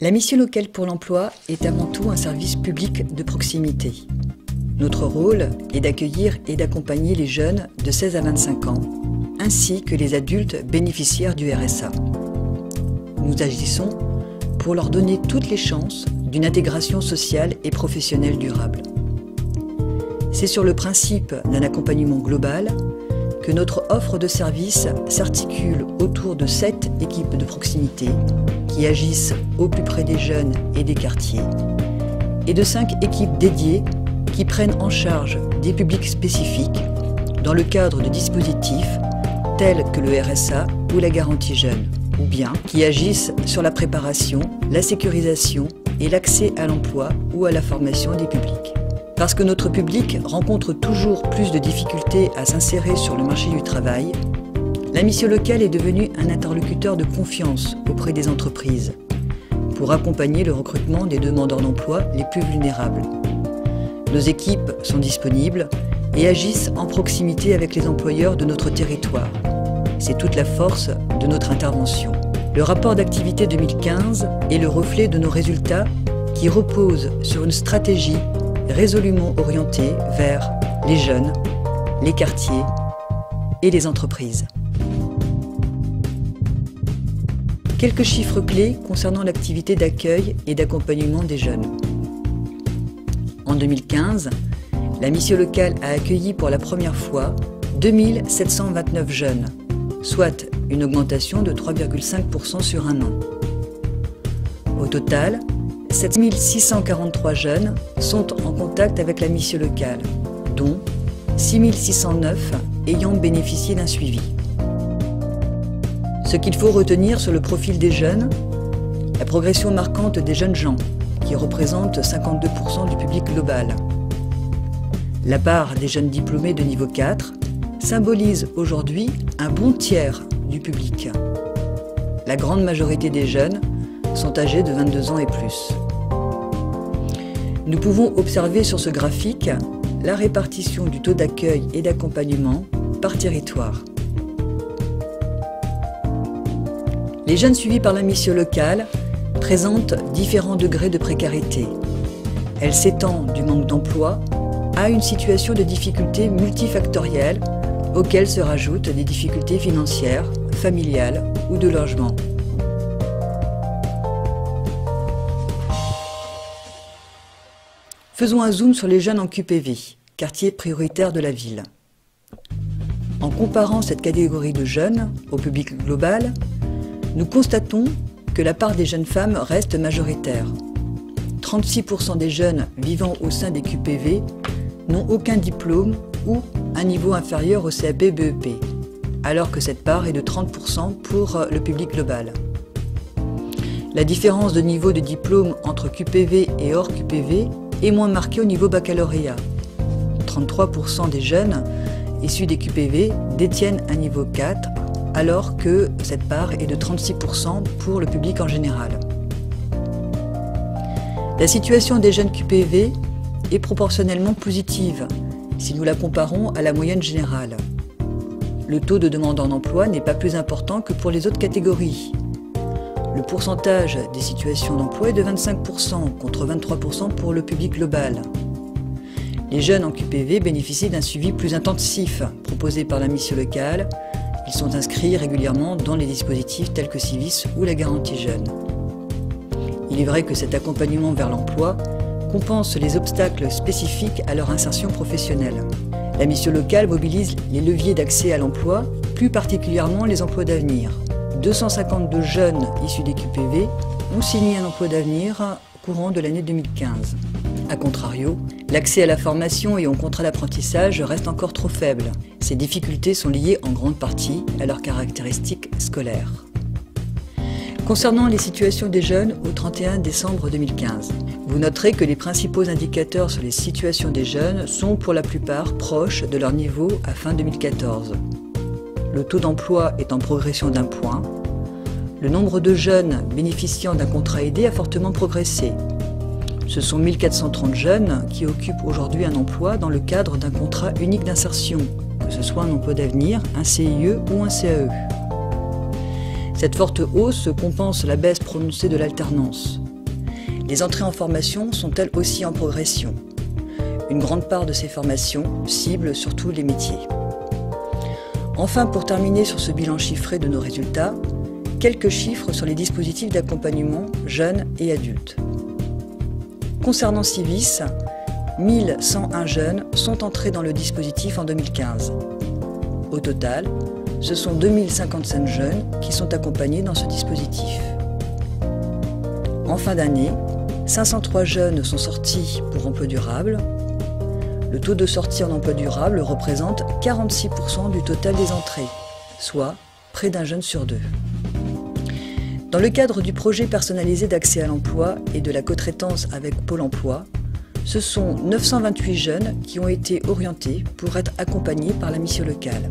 La mission locale pour l'emploi est avant tout un service public de proximité. Notre rôle est d'accueillir et d'accompagner les jeunes de 16 à 25 ans, ainsi que les adultes bénéficiaires du RSA. Nous agissons pour leur donner toutes les chances d'une intégration sociale et professionnelle durable. C'est sur le principe d'un accompagnement global que notre offre de services s'articule autour de 7 équipes de proximité qui agissent au plus près des jeunes et des quartiers, et de 5 équipes dédiées qui prennent en charge des publics spécifiques dans le cadre de dispositifs tels que le RSA ou la garantie jeune, ou bien qui agissent sur la préparation, la sécurisation et l'accès à l'emploi ou à la formation des publics. Parce que notre public rencontre toujours plus de difficultés à s'insérer sur le marché du travail, la mission locale est devenue un interlocuteur de confiance auprès des entreprises pour accompagner le recrutement des demandeurs d'emploi les plus vulnérables. Nos équipes sont disponibles et agissent en proximité avec les employeurs de notre territoire. C'est toute la force de notre intervention. Le rapport d'activité 2015 est le reflet de nos résultats qui reposent sur une stratégie résolument orientée vers les jeunes, les quartiers et les entreprises. Quelques chiffres clés concernant l'activité d'accueil et d'accompagnement des jeunes. En 2015, la mission locale a accueilli pour la première fois 2729 jeunes, soit une augmentation de 3,5% sur un an. Au total, 7643 jeunes sont en contact avec la mission locale, dont 6609 ayant bénéficié d'un suivi. Ce qu'il faut retenir sur le profil des jeunes, la progression marquante des jeunes gens, qui représentent 52% du public global. La part des jeunes diplômés de niveau 4 symbolise aujourd'hui un bon tiers du public. La grande majorité des jeunes sont âgés de 22 ans et plus. Nous pouvons observer sur ce graphique la répartition du taux d'accueil et d'accompagnement par territoire. Les jeunes suivis par la mission locale présentent différents degrés de précarité. Elle s'étend du manque d'emploi à une situation de difficulté multifactorielle auxquelles se rajoutent des difficultés financières, familiales ou de logement. Faisons un zoom sur les jeunes en QPV, quartier prioritaire de la ville. En comparant cette catégorie de jeunes au public global, nous constatons que la part des jeunes femmes reste majoritaire. 36% des jeunes vivant au sein des QPV n'ont aucun diplôme ou un niveau inférieur au CAP-BEP, alors que cette part est de 30% pour le public global. La différence de niveau de diplôme entre QPV et hors QPV est moins marquée au niveau baccalauréat. 33% des jeunes issus des QPV détiennent un niveau 4, alors que cette part est de 36% pour le public en général. La situation des jeunes QPV est proportionnellement positive si nous la comparons à la moyenne générale. Le taux de demandeurs d'emploi n'est pas plus important que pour les autres catégories. Le pourcentage des situations d'emploi est de 25% contre 23% pour le public global. Les jeunes en QPV bénéficient d'un suivi plus intensif proposé par la mission locale. Ils sont inscrits régulièrement dans les dispositifs tels que Civis ou la garantie jeune. Il est vrai que cet accompagnement vers l'emploi compense les obstacles spécifiques à leur insertion professionnelle. La mission locale mobilise les leviers d'accès à l'emploi, plus particulièrement les emplois d'avenir. 252 jeunes issus des QPV ont signé un emploi d'avenir courant de l'année 2015. A contrario, l'accès à la formation et au contrat d'apprentissage reste encore trop faible. Ces difficultés sont liées en grande partie à leurs caractéristiques scolaires. Concernant les situations des jeunes au 31 décembre 2015, vous noterez que les principaux indicateurs sur les situations des jeunes sont pour la plupart proches de leur niveau à fin 2014. Le taux d'emploi est en progression d'1 point. Le nombre de jeunes bénéficiant d'un contrat aidé a fortement progressé. Ce sont 1430 jeunes qui occupent aujourd'hui un emploi dans le cadre d'un contrat unique d'insertion, que ce soit un emploi d'avenir, un CIE ou un CAE. Cette forte hausse compense la baisse prononcée de l'alternance. Les entrées en formation sont elles aussi en progression. Une grande part de ces formations ciblent surtout les métiers. Enfin, pour terminer sur ce bilan chiffré de nos résultats, quelques chiffres sur les dispositifs d'accompagnement jeunes et adultes. Concernant Civis, 1101 jeunes sont entrés dans le dispositif en 2015. Au total, ce sont 2055 jeunes qui sont accompagnés dans ce dispositif. En fin d'année, 503 jeunes sont sortis pour emploi durable. Le taux de sortie en emploi durable représente 46% du total des entrées, soit près d'un jeune sur deux. Dans le cadre du projet personnalisé d'accès à l'emploi et de la cotraitance avec Pôle emploi, ce sont 928 jeunes qui ont été orientés pour être accompagnés par la mission locale.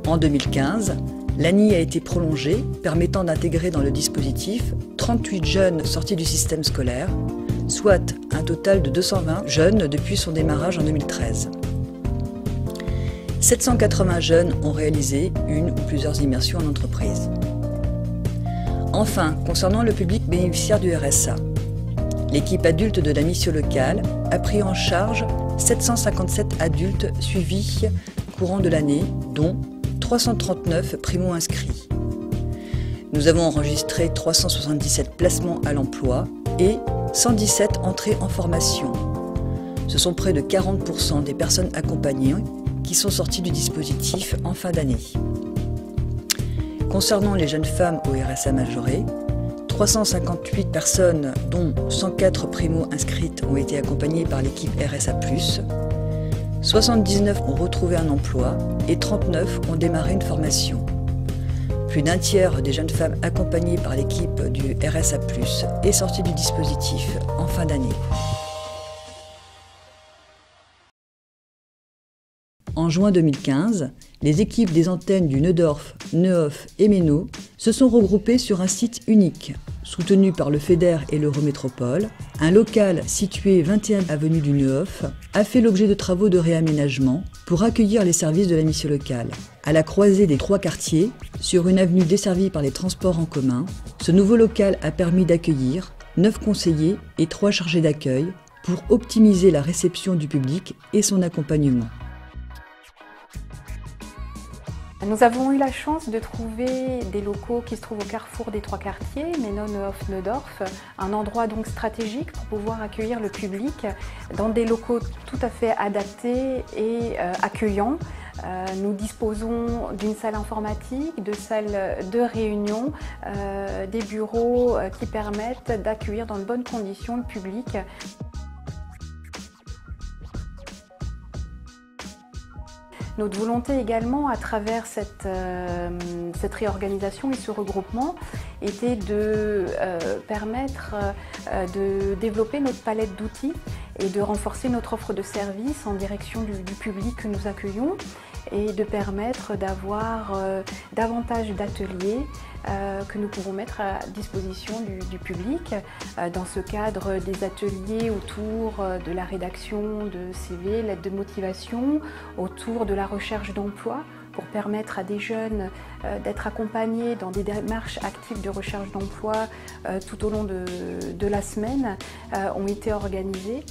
En 2015, l'ANI a été prolongée, permettant d'intégrer dans le dispositif 38 jeunes sortis du système scolaire, soit un total de 220 jeunes depuis son démarrage en 2013. 780 jeunes ont réalisé une ou plusieurs immersions en entreprise. Enfin, concernant le public bénéficiaire du RSA, l'équipe adulte de la mission locale a pris en charge 757 adultes suivis courant de l'année, dont 339 primo-inscrits. Nous avons enregistré 377 placements à l'emploi et 117 entrées en formation. Ce sont près de 40% des personnes accompagnées qui sont sorties du dispositif en fin d'année. Concernant les jeunes femmes au RSA majoré, 358 personnes, dont 104 primo-inscrites, ont été accompagnées par l'équipe RSA+, 79 ont retrouvé un emploi et 39 ont démarré une formation. Plus d'un tiers des jeunes femmes accompagnées par l'équipe du RSA+, est sortie du dispositif en fin d'année. En juin 2015, les équipes des antennes du Neudorf, Neuhof et Méno se sont regroupées sur un site unique, soutenu par le FEDER et l'Eurométropole. Un local situé 21 avenue du Neuhof a fait l'objet de travaux de réaménagement pour accueillir les services de la mission locale. À la croisée des trois quartiers, sur une avenue desservie par les transports en commun, ce nouveau local a permis d'accueillir 9 conseillers et 3 chargés d'accueil pour optimiser la réception du public et son accompagnement. Nous avons eu la chance de trouver des locaux qui se trouvent au carrefour des trois quartiers, Méno, Neuhof, Neudorf, un endroit donc stratégique pour pouvoir accueillir le public dans des locaux tout à fait adaptés et accueillants. Nous disposons d'une salle informatique, de salles de réunion, des bureaux qui permettent d'accueillir dans de bonnes conditions le public. Notre volonté également, à travers cette réorganisation et ce regroupement, était de permettre de développer notre palette d'outils et de renforcer notre offre de services en direction du public que nous accueillons et de permettre d'avoir davantage d'ateliers que nous pouvons mettre à disposition du public. Dans ce cadre, des ateliers autour de la rédaction de CV, lettres de motivation, autour de la recherche d'emploi, pour permettre à des jeunes d'être accompagnés dans des démarches actives de recherche d'emploi tout au long de la semaine, ont été organisés.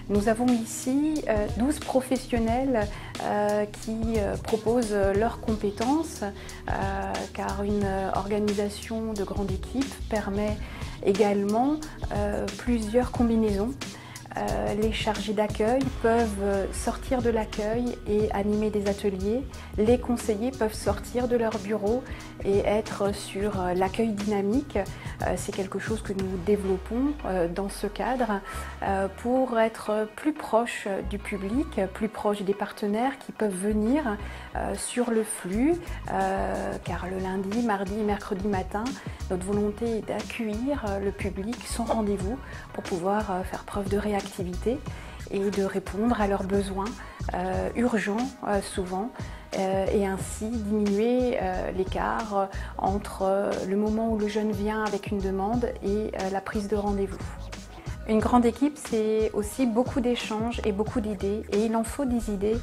Nous avons ici 12 professionnels qui proposent leurs compétences, car une organisation de grande équipe permet également plusieurs combinaisons. Les chargés d'accueil peuvent sortir de l'accueil et animer des ateliers. Les conseillers peuvent sortir de leur bureau et être sur l'accueil dynamique. C'est quelque chose que nous développons dans ce cadre pour être plus proche du public, plus proche des partenaires qui peuvent venir sur le flux, car le lundi, mardi, mercredi matin, notre volonté est d'accueillir le public sans rendez-vous pour pouvoir faire preuve de réactivité et de répondre à leurs besoins urgents souvent et ainsi diminuer l'écart entre le moment où le jeune vient avec une demande et la prise de rendez-vous. Une grande équipe, c'est aussi beaucoup d'échanges et beaucoup d'idées. Et il en faut des idées,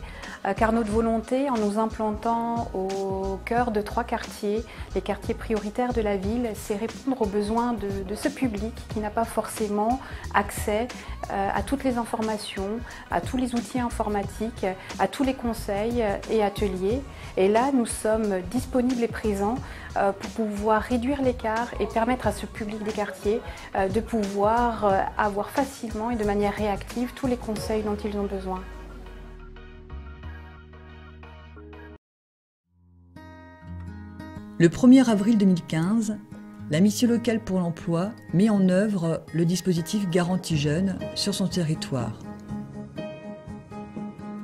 car notre volonté, en nous implantant au cœur de 3 quartiers, les quartiers prioritaires de la ville, c'est répondre aux besoins de ce public qui n'a pas forcément accès à toutes les informations, à tous les outils informatiques, à tous les conseils et ateliers. Et là, nous sommes disponibles et présents pour pouvoir réduire l'écart et permettre à ce public des quartiers de pouvoir avoir facilement et de manière réactive tous les conseils dont ils ont besoin. Le 1er avril 2015, la mission locale pour l'emploi met en œuvre le dispositif Garantie Jeunes sur son territoire.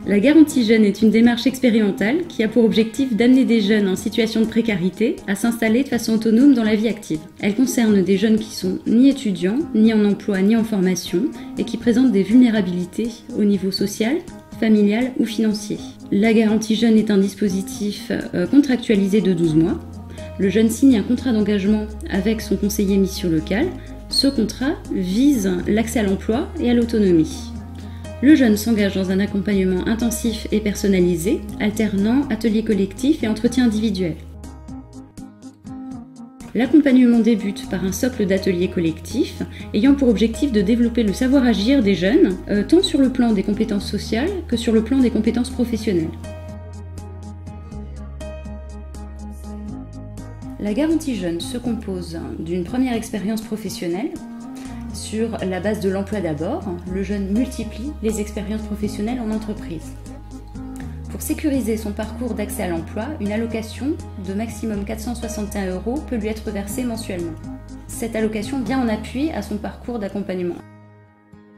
La Garantie Jeunes est une démarche expérimentale qui a pour objectif d'amener des jeunes en situation de précarité à s'installer de façon autonome dans la vie active. Elle concerne des jeunes qui sont ni étudiants, ni en emploi, ni en formation et qui présentent des vulnérabilités au niveau social, familial ou financier. La Garantie Jeunes est un dispositif contractualisé de 12 mois. Le jeune signe un contrat d'engagement avec son conseiller mission locale. Ce contrat vise l'accès à l'emploi et à l'autonomie. Le jeune s'engage dans un accompagnement intensif et personnalisé, alternant ateliers collectifs et entretiens individuels. L'accompagnement débute par un socle d'ateliers collectifs ayant pour objectif de développer le savoir-agir des jeunes, tant sur le plan des compétences sociales que sur le plan des compétences professionnelles. La Garantie Jeunes se compose d'une première expérience professionnelle. Sur la base de l'emploi d'abord, le jeune multiplie les expériences professionnelles en entreprise. Pour sécuriser son parcours d'accès à l'emploi, une allocation de maximum 461 € peut lui être versée mensuellement. Cette allocation vient en appui à son parcours d'accompagnement.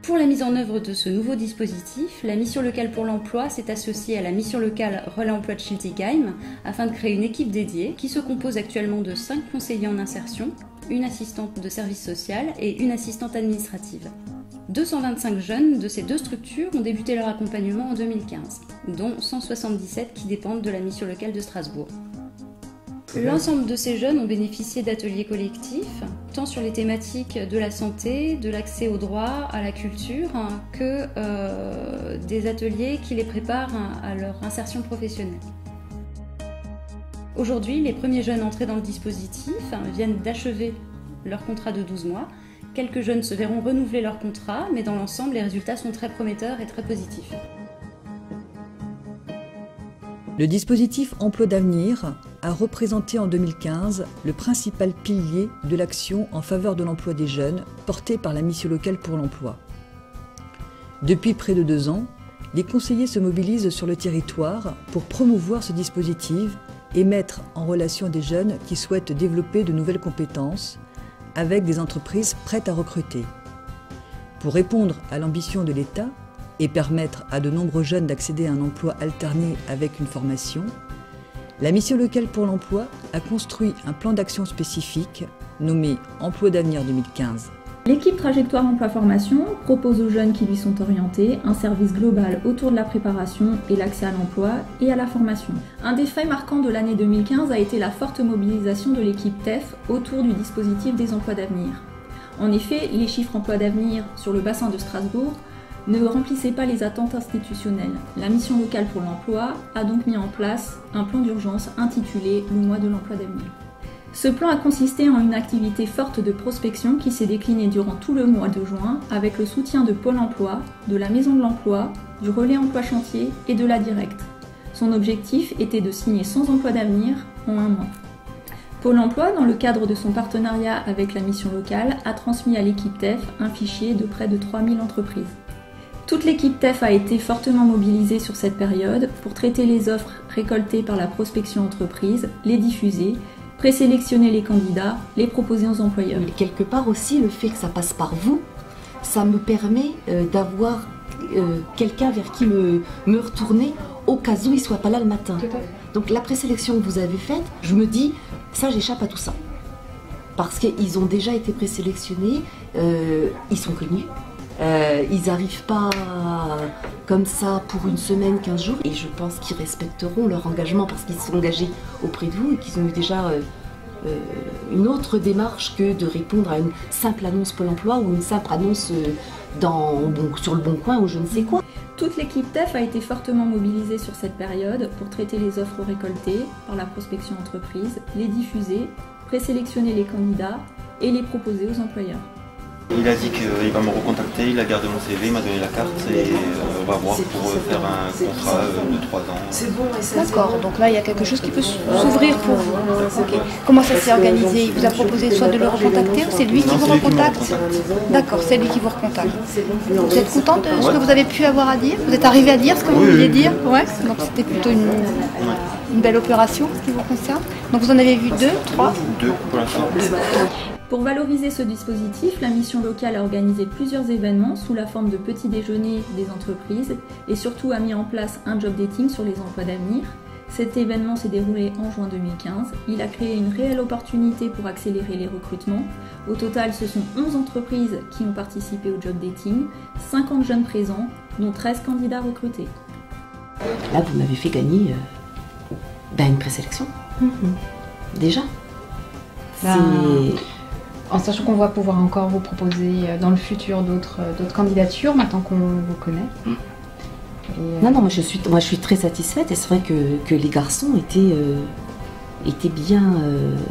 Pour la mise en œuvre de ce nouveau dispositif, la mission locale pour l'emploi s'est associée à la mission locale Relais Emploi de Schiltigheim afin de créer une équipe dédiée qui se compose actuellement de 5 conseillers en insertion, une assistante de service social et une assistante administrative. 225 jeunes de ces 2 structures ont débuté leur accompagnement en 2015, dont 177 qui dépendent de la mission locale de Strasbourg. L'ensemble de ces jeunes ont bénéficié d'ateliers collectifs, tant sur les thématiques de la santé, de l'accès aux droits, à la culture, que des ateliers qui les préparent à leur insertion professionnelle. Aujourd'hui, les premiers jeunes entrés dans le dispositif viennent d'achever leur contrat de 12 mois. Quelques jeunes se verront renouveler leur contrat, mais dans l'ensemble, les résultats sont très prometteurs et très positifs. Le dispositif Emploi d'avenir a représenté en 2015 le principal pilier de l'action en faveur de l'emploi des jeunes portée par la mission locale pour l'emploi. Depuis près de 2 ans, les conseillers se mobilisent sur le territoire pour promouvoir ce dispositif et mettre en relation des jeunes qui souhaitent développer de nouvelles compétences avec des entreprises prêtes à recruter. Pour répondre à l'ambition de l'État et permettre à de nombreux jeunes d'accéder à un emploi alterné avec une formation, la mission locale pour l'emploi a construit un plan d'action spécifique nommé Emploi d'avenir 2015. L'équipe Trajectoire Emploi Formation propose aux jeunes qui lui sont orientés un service global autour de la préparation et l'accès à l'emploi et à la formation. Un des faits marquants de l'année 2015 a été la forte mobilisation de l'équipe TEF autour du dispositif des emplois d'avenir. En effet, les chiffres emplois d'avenir sur le bassin de Strasbourg ne remplissaient pas les attentes institutionnelles. La mission locale pour l'emploi a donc mis en place un plan d'urgence intitulé « Le mois de l'emploi d'avenir ». Ce plan a consisté en une activité forte de prospection qui s'est déclinée durant tout le mois de juin avec le soutien de Pôle emploi, de la Maison de l'emploi, du Relais Emploi Chantier et de la Directe. Son objectif était de signer 100 emplois d'avenir en 1 mois. Pôle emploi, dans le cadre de son partenariat avec la mission locale, a transmis à l'équipe TEF un fichier de près de 3000 entreprises. Toute l'équipe TEF a été fortement mobilisée sur cette période pour traiter les offres récoltées par la prospection entreprise, les diffuser, présélectionner les candidats, les proposer aux employeurs. Mais quelque part aussi, le fait que ça passe par vous, ça me permet d'avoir quelqu'un vers qui me retourner au cas où il ne soit pas là le matin. Donc la présélection que vous avez faite, je me dis, ça j'échappe à tout ça. Parce qu'ils ont déjà été présélectionnés, ils sont connus. Ils n'arrivent pas comme ça pour une semaine, 15 jours, et je pense qu'ils respecteront leur engagement parce qu'ils se sont engagés auprès de vous et qu'ils ont eu déjà une autre démarche que de répondre à une simple annonce Pôle emploi ou une simple annonce sur le Bon Coin ou je ne sais quoi. Toute l'équipe TEF a été fortement mobilisée sur cette période pour traiter les offres récoltées par la prospection entreprise, les diffuser, présélectionner les candidats et les proposer aux employeurs. Il a dit qu'il va me recontacter, il a gardé mon CV, il m'a donné la carte et on va voir pour faire un contrat de 3 ans. D'accord, donc là il y a quelque chose qui peut s'ouvrir pour vous. Okay. Comment ça s'est organisé? Il vous a proposé soit de le recontacter ou c'est lui qui vous recontacte? D'accord, c'est lui qui vous recontacte. Vous êtes content de ce que vous avez pu avoir à dire? Vous êtes arrivé à dire ce que vous vouliez dire? Ouais. Donc c'était plutôt une belle opération ce qui vous concerne. Donc vous en avez vu 2, 3? 2 pour l'instant. Pour valoriser ce dispositif, la mission locale a organisé plusieurs événements sous la forme de petits déjeuners des entreprises et surtout a mis en place un job dating sur les emplois d'avenir. Cet événement s'est déroulé en juin 2015. Il a créé une réelle opportunité pour accélérer les recrutements. Au total, ce sont 11 entreprises qui ont participé au job dating, 50 jeunes présents, dont 13 candidats recrutés. Là, vous m'avez fait gagner une présélection. Déjà. En sachant qu'on va pouvoir encore vous proposer dans le futur d'autres candidatures, maintenant qu'on vous connaît. Non, moi je suis très satisfaite et c'est vrai que les garçons étaient bien,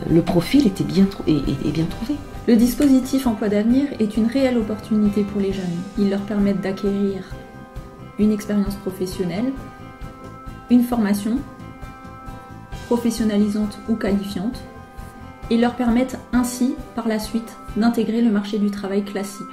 le profil était bien trouvé. Le dispositif Emploi d'avenir est une réelle opportunité pour les jeunes. Il leur permet d'acquérir une expérience professionnelle, une formation professionnalisante ou qualifiante, et leur permettent ainsi, par la suite, d'intégrer le marché du travail classique.